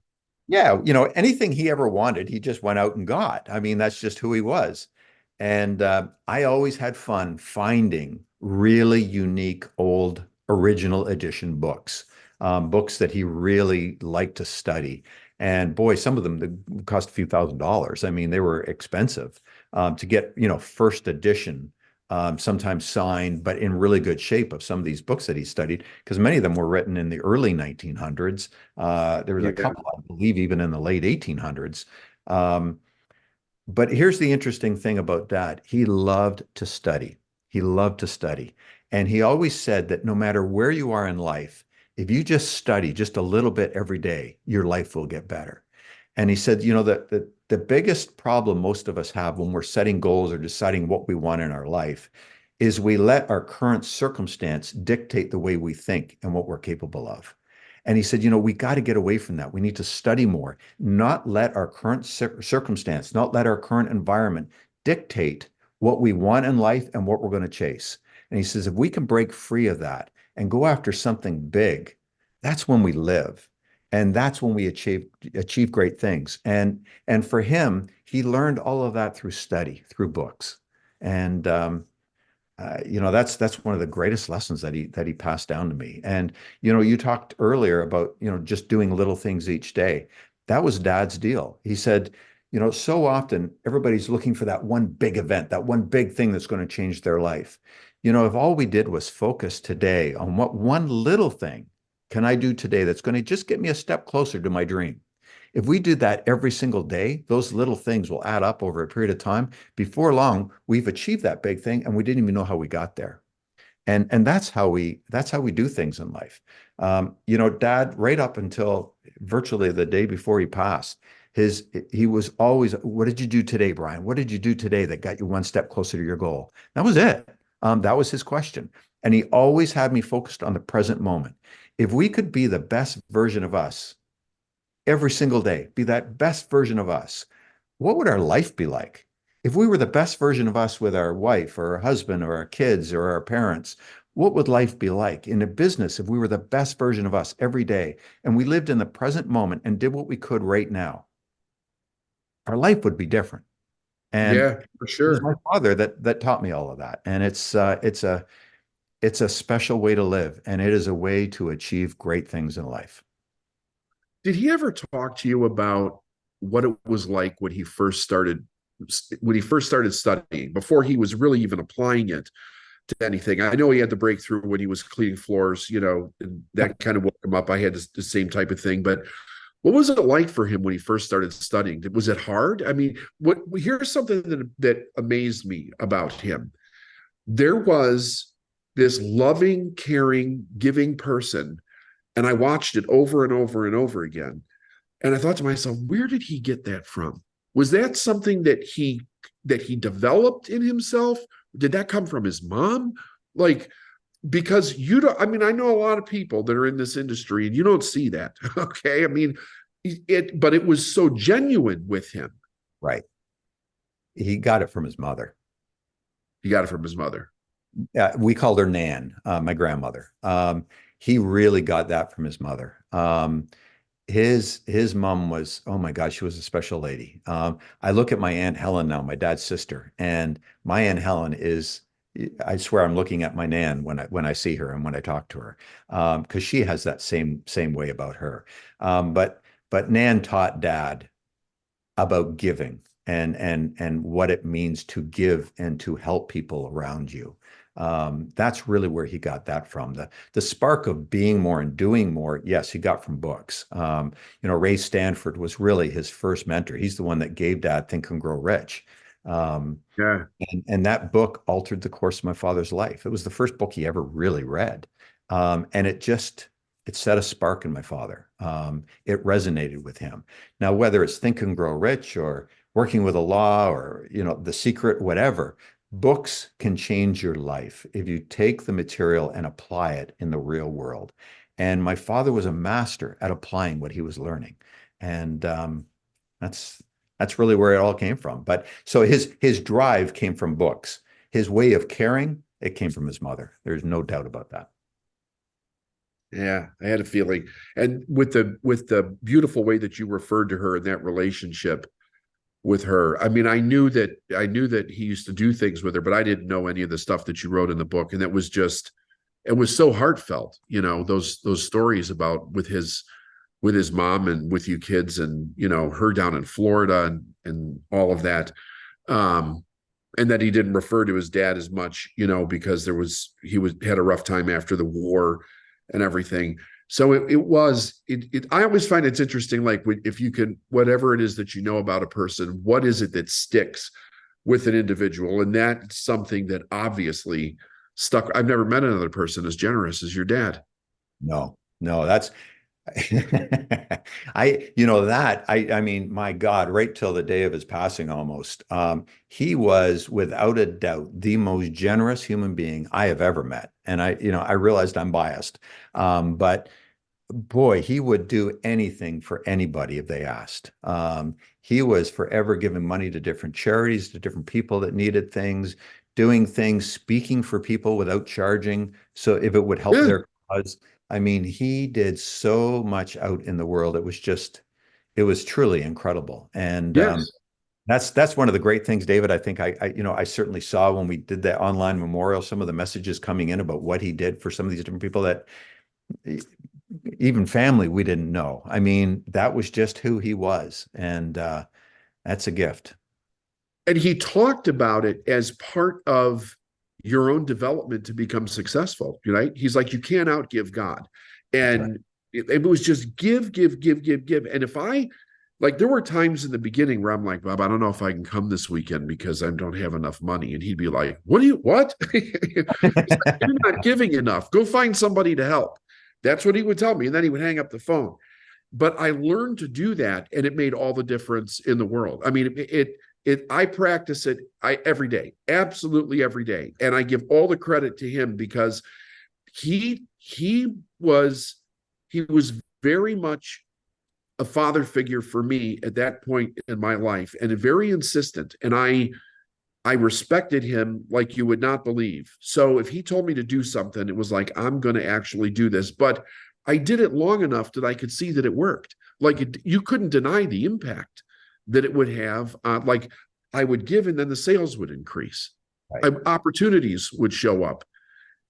Speaker 3: Yeah, anything he ever wanted, he just went out and got. I mean, that's just who he was. And I always had fun finding really unique old original edition books, books that he really liked to study. And boy, some of them cost a few $1,000s. I mean, they were expensive to get, first edition, sometimes signed, but in really good shape of some of these books that he studied, because many of them were written in the early 1900s. There was a
Speaker 2: Yeah,
Speaker 3: couple, I believe, even in the late 1800s. Um, but here's the interesting thing about Dad. He loved to study. He loved to study. And he always said that no matter where you are in life, if you just study just a little bit every day, your life will get better. And he said, that the biggest problem most of us have when we're setting goals or deciding what we want in our life is we let our current circumstance dictate the way we think and what we're capable of. And he said, we got to get away from that. We need to study more, not let our current circumstance, not let our current environment dictate what we want in life and what we're going to chase. And he says, if we can break free of that and go after something big, that's when we live. And that's when we achieve great things. And for him, he learned all of that through study, through books. And that's one of the greatest lessons that he passed down to me. And you talked earlier about just doing little things each day. That was Dad's deal. He said, so often everybody's looking for that one big event, that one big thing that's going to change their life. If all we did was focus today on what one little thing can I do today that's going to just get me a step closer to my dream. If we do that every single day, those little things will add up over a period of time. Before long, we've achieved that big thing and we didn't even know how we got there. And that's how we do things in life. Dad, right up until virtually the day before he passed, he was always, what did you do today, Brian? What did you do today that got you one step closer to your goal? That was it. That was his question. And he always had me focused on the present moment. If we could be the best version of us every single day, be that best version of us, what would our life be like? If we were the best version of us with our wife or our husband or our kids or our parents, what would life be like? In a business, if we were the best version of us every day and we lived in the present moment and did what we could right now, our life would be different. And
Speaker 2: Yeah, for
Speaker 3: it was my
Speaker 2: sure.
Speaker 3: father that taught me all of that. And it's a special way to live, and it is a way to achieve great things in life.
Speaker 2: Did he ever talk to you about what it was like when he first started studying, before he was really even applying it to anything? I know he had the breakthrough when he was cleaning floors, and that kind of woke him up. I had the same type of thing, but what was it like for him when he first started studying? Was it hard? I mean, here's something that amazed me about him. There was this loving, caring, giving person, and I watched it over and over and over again. And I thought to myself, where did he get that from? Was that something that he developed in himself? Did that come from his mom? Like, because you don't, I mean, I know a lot of people that are in this industry and you don't see that. Okay. I mean, but it was so genuine with him.
Speaker 3: Right. He got it from his mother.
Speaker 2: He got it from his mother.
Speaker 3: We called her Nan, my grandmother. He really got that from his mother. His mom was, oh my God, she was a special lady. I look at my Aunt Helen now, my dad's sister, and my Aunt Helen is, I swear I'm looking at my Nan when I see her and when I talk to her, because she has that same way about her. But Nan taught Dad about giving and what it means to give and to help people around you. That's really where he got that from. The spark of being more and doing more, yes, he got from books. Ray Stanford was really his first mentor. He's the one that gave Dad Think and Grow Rich.
Speaker 2: Yeah.
Speaker 3: And that book altered the course of my father's life. It was the first book he ever really read. And it set a spark in my father. It resonated with him. Now, whether it's Think and Grow Rich or Working with a Law or, The Secret, whatever, books can change your life if you take the material and apply it in the real world. And my father was a master at applying what he was learning. And that's really where it all came from. But so his drive came from books. His way of caring, it came from his mother. There's no doubt about that.
Speaker 2: Yeah, I had a feeling. And with the beautiful way that you referred to her in that relationship with her, I mean, I knew that he used to do things with her, but I didn't know any of the stuff that you wrote in the book. And it was so heartfelt, those stories about with his mom and with you kids and, her down in Florida and all of that. And that he didn't refer to his dad as much, because had a rough time after the war and everything. So I always find it's interesting, like if you can, whatever it is that you know about a person, what is it that sticks with an individual? And that's something that obviously stuck. I've never met another person as generous as your dad.
Speaker 3: No, that's I mean, my God, right till the day of his passing almost, he was without a doubt the most generous human being I have ever met. And I realized I'm biased. But boy, he would do anything for anybody if they asked. He was forever giving money to different charities, to different people that needed things, doing things, speaking for people without charging. So if it would help
Speaker 2: Yeah.
Speaker 3: their cause, I mean, he did so much out in the world. It was truly incredible. And
Speaker 2: Yes.
Speaker 3: That's one of the great things, David. I think I certainly saw when we did that online memorial, some of the messages coming in about what he did for some of these different people that even family we didn't know. I mean, that was just who he was, and that's a gift.
Speaker 2: And he talked about it as part of your own development to become successful, right? He's like, you can't outgive God.
Speaker 3: That's right.
Speaker 2: And it was just give, give, give, give, give. And if I, like, there were times in the beginning where I'm like, Bob, I don't know if I can come this weekend because I don't have enough money. And he'd be like, what? He's like, you're not giving enough. Go find somebody to help. That's what he would tell me. And then he would hang up the phone. But I learned to do that, and it made all the difference in the world. I mean, I practice it every day, absolutely every day. And I give all the credit to him because he was very much a father figure for me at that point in my life, and very insistent. And I respected him like you would not believe. So if he told me to do something, it was like, I'm going to actually do this. But I did it long enough that I could see that it worked. Like, you couldn't deny the impact that it would have. Like, I would give, and then the sales would increase.
Speaker 3: Right.
Speaker 2: Opportunities would show up,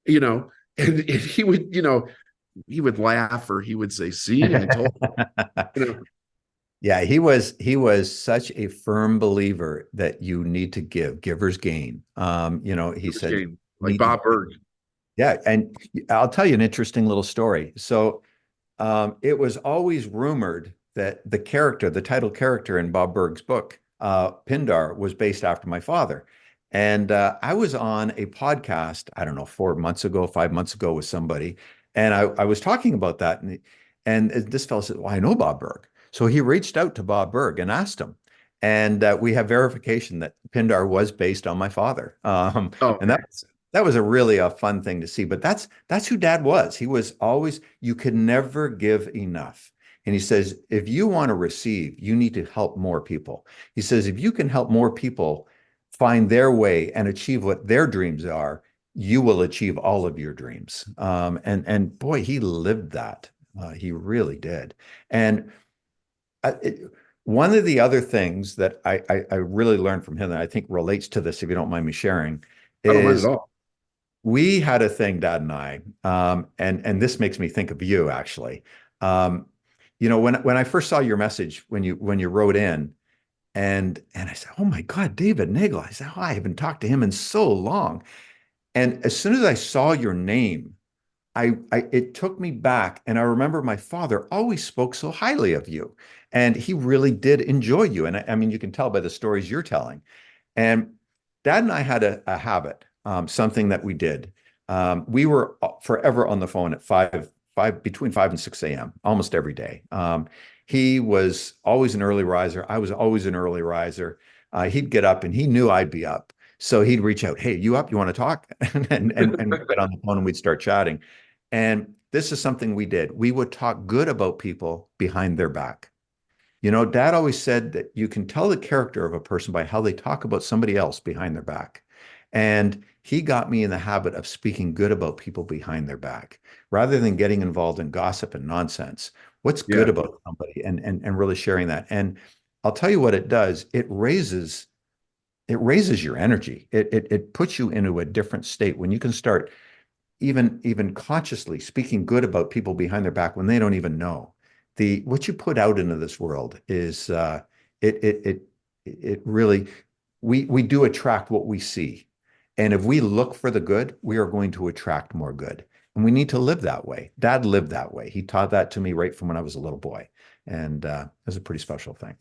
Speaker 2: and he would, he would laugh, or he would say, see, I told you.
Speaker 3: Yeah, he was such a firm believer that you need to give, givers gain. He said,
Speaker 2: Like Bob Berg.
Speaker 3: yeah, and I'll tell you an interesting little story. So it was always rumored that the title character in Bob Berg's book, Pindar, was based after my father. And I was on a podcast, I don't know, 4 months ago, 5 months ago with somebody, and I was talking about that. And this fellow said, well, I know Bob Berg. So he reached out to Bob Berg and asked him. And we have verification that Pindar was based on my father.
Speaker 2: Oh,
Speaker 3: And that was a fun thing to see. But that's who Dad was. He was always, you could never give enough. And he says, if you want to receive, you need to help more people. He says, if you can help more people find their way and achieve what their dreams are, you will achieve all of your dreams. And boy, he lived that. He really did. And one of the other things that I really learned from him that I think relates to this, if you don't mind me sharing,
Speaker 2: I don't mind
Speaker 3: is
Speaker 2: at all.
Speaker 3: we had a thing, Dad and I, and this makes me think of you actually. When I first saw your message when you wrote in, and I said, oh my God, David Nagel. I said, oh, I haven't talked to him in so long. And as soon as I saw your name, it took me back, and I remember my father always spoke so highly of you, and he really did enjoy you. And I mean, you can tell by the stories you're telling. And Dad and I had a habit, something that we did. We were forever on the phone at between 5 and 6 a.m. almost every day. He was always an early riser. I was always an early riser. He'd get up, and he knew I'd be up. So he'd reach out, hey, you up? You want to talk? and we'd get on the phone and we'd start chatting. And this is something we did. We would talk good about people behind their back. Dad always said that you can tell the character of a person by how they talk about somebody else behind their back. And he got me in the habit of speaking good about people behind their back, rather than getting involved in gossip and nonsense. What's good about somebody, and really sharing that. And I'll tell you what it does. It raises your energy. It puts you into a different state when you can start even consciously speaking good about people behind their back when they don't even know. What you put out into this world is it really, we do attract what we see. And if we look for the good, we are going to attract more good. And we need to live that way. Dad lived that way. He taught that to me right from when I was a little boy. And it was a pretty special thing.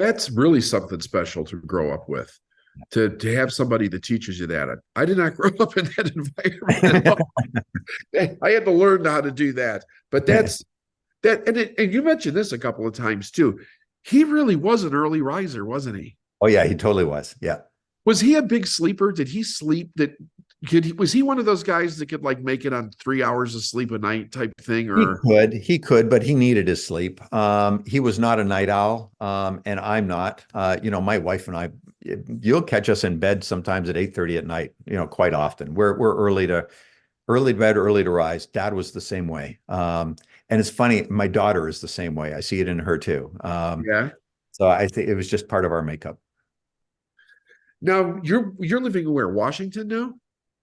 Speaker 2: That's really something special to grow up with, to have somebody that teaches you that. I did not grow up in that environment at all. I had to learn how to do that. But that's that. And you mentioned this a couple of times too. He really was an early riser, wasn't he?
Speaker 3: Oh yeah, he totally was. Yeah.
Speaker 2: Was he a big sleeper? Did he sleep? Was he one of those guys that could like make it on 3 hours of sleep a night type thing? Or
Speaker 3: he could, but he needed his sleep. He was not a night owl, and I'm not. My wife and I, you'll catch us in bed sometimes at 8:30 at night. Quite often. We're early to bed, early to rise. Dad was the same way. And it's funny, my daughter is the same way. I see it in her too.
Speaker 2: Yeah.
Speaker 3: So I think it was just part of our makeup.
Speaker 2: Now you're living where? Washington now?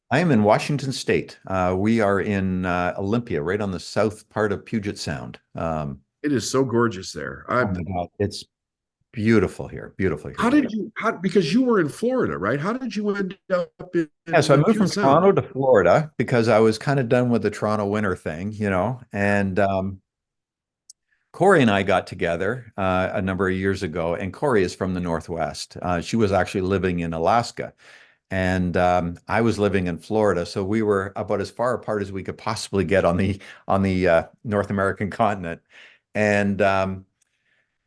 Speaker 3: I am in Washington State. We are in Olympia, right on the south part of Puget Sound.
Speaker 2: It is so gorgeous there.
Speaker 3: Oh my God, it's beautiful here. Beautiful
Speaker 2: How
Speaker 3: here.
Speaker 2: did you, because you were in Florida, right? How did you end up
Speaker 3: Yeah, so I
Speaker 2: in
Speaker 3: moved
Speaker 2: Puget
Speaker 3: from
Speaker 2: Sound?
Speaker 3: Toronto to Florida because I was kind of done with the Toronto winter thing, and Corey and I got together a number of years ago, and Corey is from the Northwest. She was actually living in Alaska, and I was living in Florida, so we were about as far apart as we could possibly get on the North American continent, and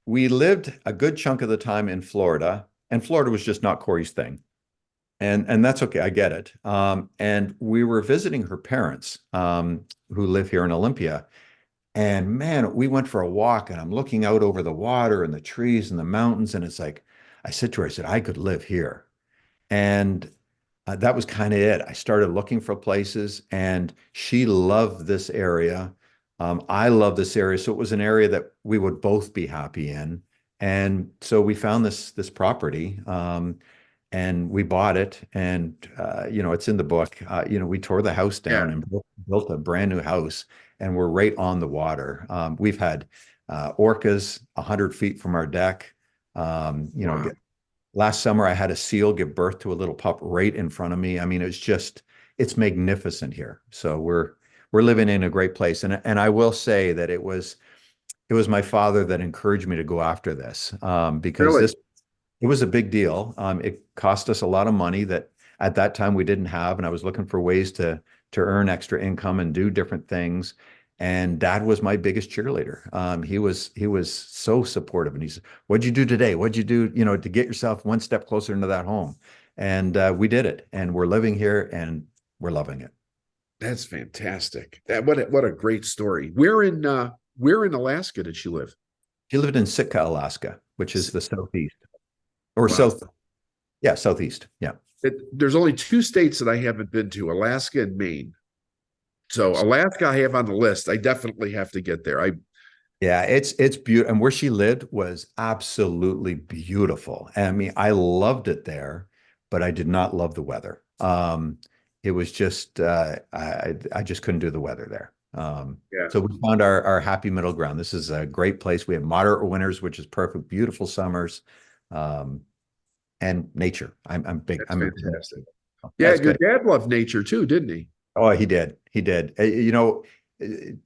Speaker 3: we lived a good chunk of the time in Florida, and Florida was just not Corey's thing. And that's okay. I get it. And we were visiting her parents, who live here in Olympia. And man, we went for a walk and I'm looking out over the water and the trees and the mountains. And it's like, I said to her, I said, I could live here. And that was kind of it. I started looking for places and she loved this area. I love this area. So it was an area that we would both be happy in. And so we found this property. And we bought it, and it's in the book. We tore the house down
Speaker 2: Yeah.
Speaker 3: and built a brand new house, and we're right on the water. We've had orcas 100 feet from our deck.
Speaker 2: Wow.
Speaker 3: Last summer I had a seal give birth to a little pup right in front of me. I mean, it's magnificent here. So we're living in a great place, and I will say that it was my father that encouraged me to go after this, because
Speaker 2: Really?
Speaker 3: it was a big deal. It cost us a lot of money that at that time we didn't have, and I was looking for ways to earn extra income and do different things. And Dad was my biggest cheerleader. He was so supportive, and he said, "What'd you do today? What'd you do, to get yourself one step closer into that home?" And we did it, and we're living here, and we're loving it.
Speaker 2: That's fantastic. What a great story. Where in Alaska did she live?
Speaker 3: She lived in Sitka, Alaska, which is the southeast or
Speaker 2: Wow.
Speaker 3: south. Yeah, southeast. Yeah.
Speaker 2: There's only two states that I haven't been to, Alaska and Maine. So Alaska I have on the list. I definitely have to get there.
Speaker 3: Yeah, it's beautiful. And where she lived was absolutely beautiful. I mean, I loved it there, but I did not love the weather. It was just I just couldn't do the weather there.
Speaker 2: Yeah,
Speaker 3: So we found our happy middle ground. This is a great place. We have moderate winters, which is perfect, beautiful summers, and nature. I'm big.
Speaker 2: that's
Speaker 3: I'm
Speaker 2: fantastic. Yeah,
Speaker 3: That's
Speaker 2: your
Speaker 3: good.
Speaker 2: dad loved nature too, didn't he?
Speaker 3: Oh, he did. He did.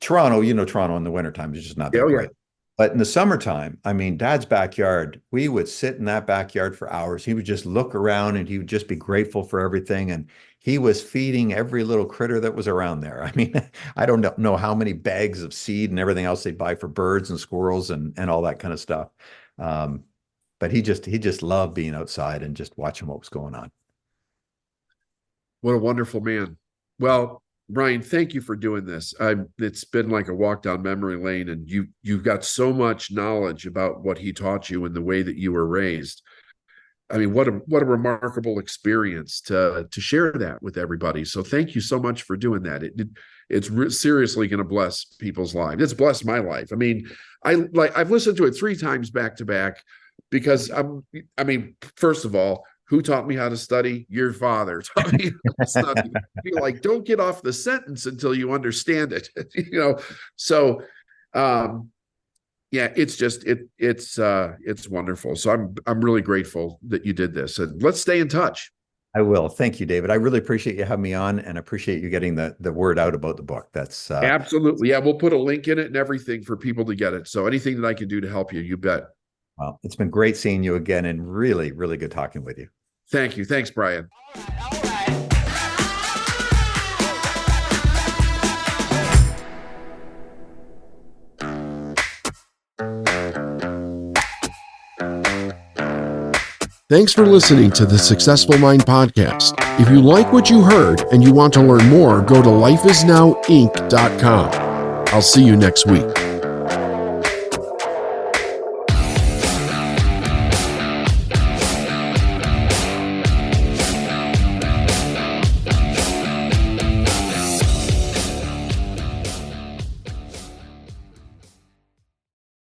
Speaker 3: Toronto, Toronto in the wintertime is just not
Speaker 2: Yeah,
Speaker 3: that
Speaker 2: oh yeah.
Speaker 3: great. But in the summertime, I mean, Dad's backyard, we would sit in that backyard for hours. He would just look around and he would just be grateful for everything. And he was feeding every little critter that was around there. I mean, I don't know how many bags of seed and everything else they buy for birds and squirrels and all that kind of stuff. But he just loved being outside and just watching what was going on.
Speaker 2: What a wonderful man. Well, Brian, thank you for doing this. It's been like a walk down memory lane, and you've got so much knowledge about what he taught you and the way that you were raised. I mean, what a remarkable experience to share that with everybody. So thank you so much for doing that. It's seriously going to bless people's lives. It's blessed my life. I mean, I've listened to it 3 times back to back because I mean, first of all, who taught me how to study? Your father taught me how to study. Be like, don't get off the sentence until you understand it. So yeah, it's wonderful. So I'm really grateful that you did this, and let's stay in touch.
Speaker 3: I will. Thank you, David. I really appreciate you having me on and appreciate you getting the word out about the book. That's
Speaker 2: Absolutely. Yeah, we'll put a link in it and everything for people to get it. So anything that I can do to help you, you bet.
Speaker 3: well, it's been great seeing you again and really, really good talking with you.
Speaker 2: Thank you. Thanks, Brian. Thanks for listening to the Successful Mind podcast. If you like what you heard and you want to learn more, go to lifeisnowinc.com. I'll see you next week.